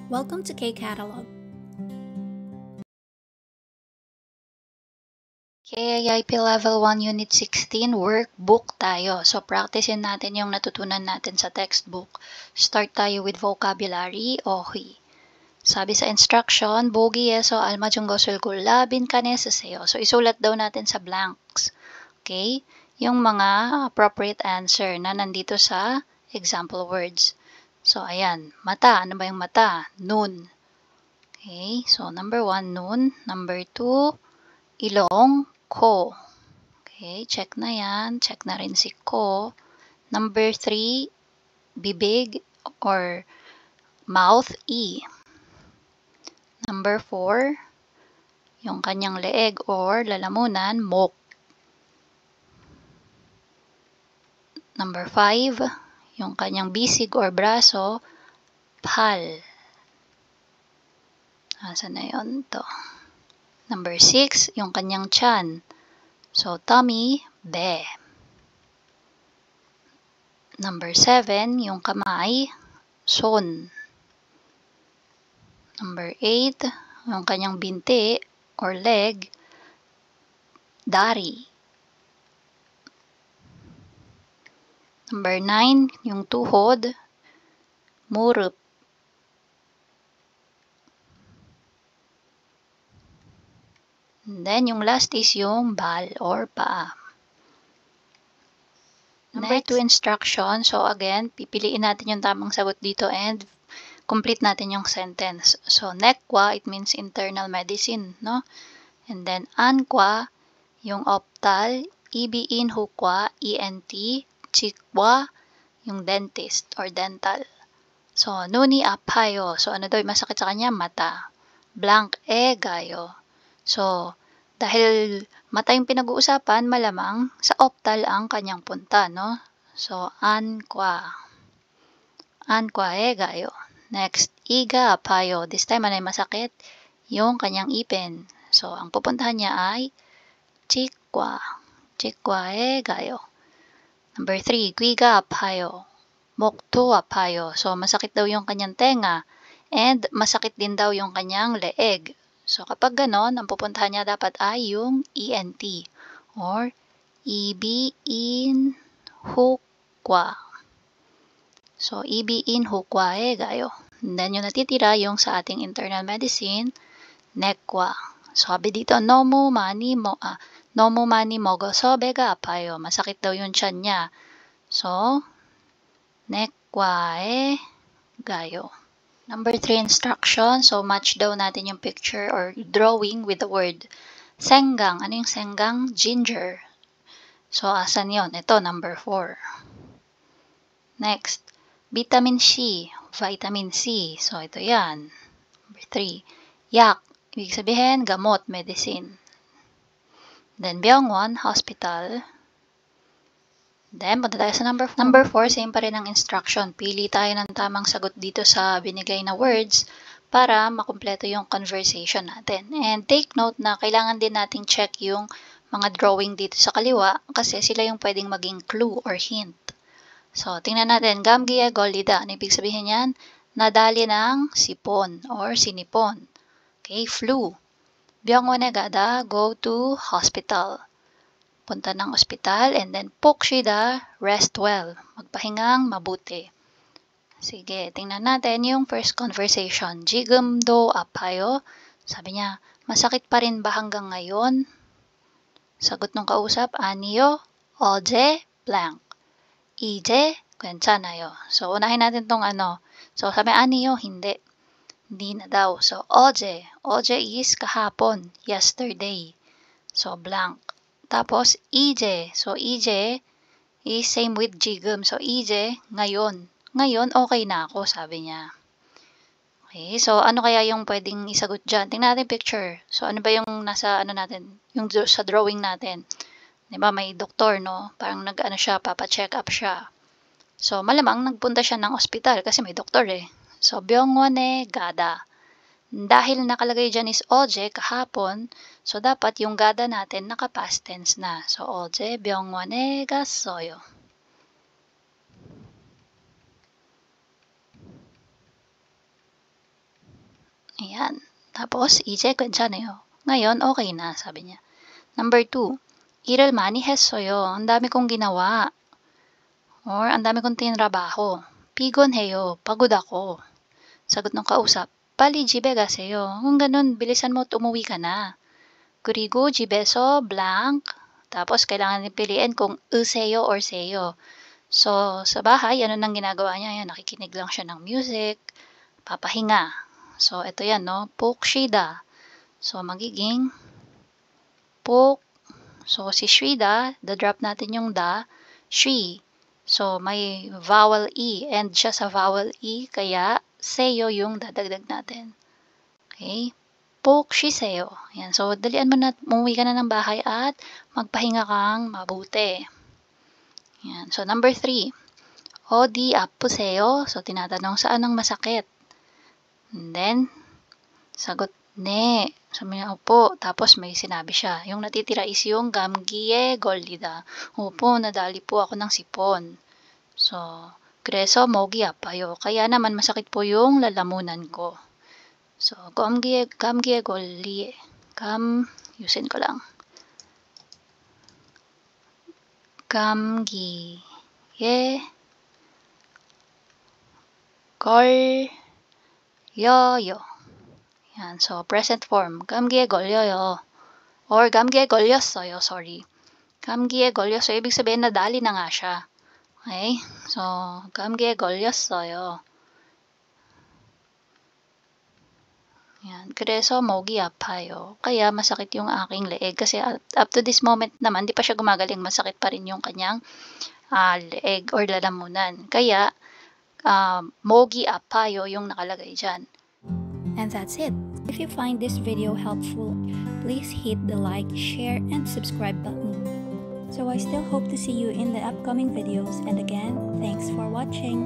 Welcome to K-Catalog. KIIP Level 1 Unit 16 Workbook tayo. So, practicein natin yung natutunan natin sa textbook. Start tayo with vocabulary. Okay. Sabi sa instruction, bogi yeso alma junggosul labin kanesa sayo. So, isulat daw natin sa blanks. Okay? Yung mga appropriate answer na nandito sa example words. So, ayan. Mata. Ano ba yung mata? Noon. Okay? So, number 1, noon. Number 2, ilong, ko. Okay, check na yan. Check na rin si ko. Number 3, bibig or mouth, e. Number 4, yung kanyang leeg or lalamunan, mok. Number 5, yung kanyang bisig or braso, pal. Asan na yun? Ito. Number 6, yung kanyang tiyan. So, tummy, be. Number 7, yung kamay, son. Number 8, yung kanyang binti or leg, dari. Number 9, yung tuhod, murup. And then, yung last is yung bal or paa. Number 2, instruction. So, again, pipiliin natin yung tamang sagot dito and complete natin yung sentence. So, nekwa, it means internal medicine, no? And then, ankwa, yung optal, ibiin hukwa, ENT, chikwa, yung dentist or dental. So, nuni apayo. So, ano daw yung masakit sa kanya? Mata. Blank gayo. So, dahil mata yung pinag-uusapan, malamang sa optal ang kanyang punta, no? So, ankwa. Ankwa gayo. Next, iga apayo. This time, ano yung masakit? Yung kanyang ipin. So, ang pupuntahan niya ay chikwa. Chikwa gayo. Number 3, guiga apayo. Mokto apayo. So, masakit daw yung kanyang tenga. And masakit din daw yung kanyang leeg. So, kapag ganon, ang pupuntahan niya dapat ay yung ENT or ibiin hukwa. So, ibiin hukwa gayo. And then, yung natitira yung sa ating internal medicine, nekwa. So, sabi dito, nomu mani mogo sobega apayo. Masakit daw yung tiyan niya. So, nekwa gayo. Number 3, instruction. So, match daw natin yung picture or drawing with the word senggang. Ano yung senggang? Ginger. So, asan yon? Ito, number 4. Next, vitamin C. Vitamin C. So, ito yan. Number 3. Yak. Ibig sabihin, gamot, medicine. Then, Byungwon, hospital. Then, punta tayo sa number 4. Number 4, same pa rin ang instruction. Pili tayo ng tamang sagot dito sa binigay na words para makumpleto yung conversation natin. And take note na kailangan din nating check yung mga drawing dito sa kaliwa kasi sila yung pwedeng maging clue or hint. So, tingnan natin. Gamgiya golida. Ano ibig sabihin yan? Nadali ng sipon or sinipon. Okay, flu. Byungwon gada, go to hospital. Punta ng ospital, and then pokshida, rest well. Magpahingang mabuti. Sige, tingnan natin yung first conversation. Jigum do apayo. Sabi niya, masakit pa rin ba hanggang ngayon? Sagot ng kausap, aniyo, oje, blank. Ije, 괜찮아요. So, unahin natin tong ano. So, sabi aniyo, hindi. Hindi na daw. So, oje. Oje is kahapon, yesterday. So, blank. Tapos, ije. So, ije is same with jigum. So, ije, ngayon. Ngayon, okay na ako, sabi niya. Okay, so ano kaya yung pwedeng isagot dyan? Tingnan natin picture. So, ano ba yung nasa, ano natin, yung sa drawing natin? Diba, may doktor, no? Parang nag-ano siya, papa-check up siya. So, malamang nagpunta siya ng ospital kasi may doktor eh. So, Byungwon gada. Dahil nakalagay dyan is oje kahapon, so dapat yung gada natin naka-past tense na. So, oje byungwone gassoyo. Ayan. Tapos, 이제 괜찮아요. Ngayon, okay na, sabi niya. Number 2, 일을 많이 했어요. Ang dami kong ginawa. Or, ang dami kong tinrabaho. 피곤해요. Pagod ako. Sagot ng kausap, 빨리 집에 가세요. Kung ganun, bilisan mo at umuwi ka na. 그리고 집에서 blank. Tapos, kailangan piliin kung 으세요 or 세요. So, sa bahay, ano nang ginagawa niya? Yan, nakikinig lang siya ng music, papahinga. So, ito yan, no? 복쉬다. So, magiging 복. So, si 쉬다, the-drop natin yung da, 쉬. So, may vowel E, and siya sa vowel E, kaya seyo yung dadagdag natin. Okay? 복 쉬세요. Yan. So, dalian mo na, umuwi ka na ng bahay at magpahinga kang mabuti. Yan. So, number 3. 어디 아프세요? So, tinatanong saan ang masakit. And then, sagot, 네. Sabi niya, opo. Tapos may sinabi siya. Yung natitira is yung 감기에 걸리다. Opo, nadali po ako ng sipon. So, 그래서 목이 아파요. Kaya naman masakit po yung lalamunan ko. So, 감기에 걸리. Yusin ko lang. 감기에 걸려요. Yan. So, present form. 감기에 걸려요. Or 감기에 걸렸어요. Sorry. 감기에 걸렸어요. Ibig sabihin, nadali na nga siya. Okay? So, 감기에 걸렸어요. Yan. 그래서 목이 아파요. Kaya masakit yung aking leeg. Kasi up to this moment naman, di pa siya gumagaling. Masakit pa rin yung kanyang leeg or lalamunan. Kaya, 목이 아파요 yung nakalagay dyan. And that's it. If you find this video helpful, please hit the like, share, and subscribe button. So I still hope to see you in the upcoming videos, and again, thanks for watching.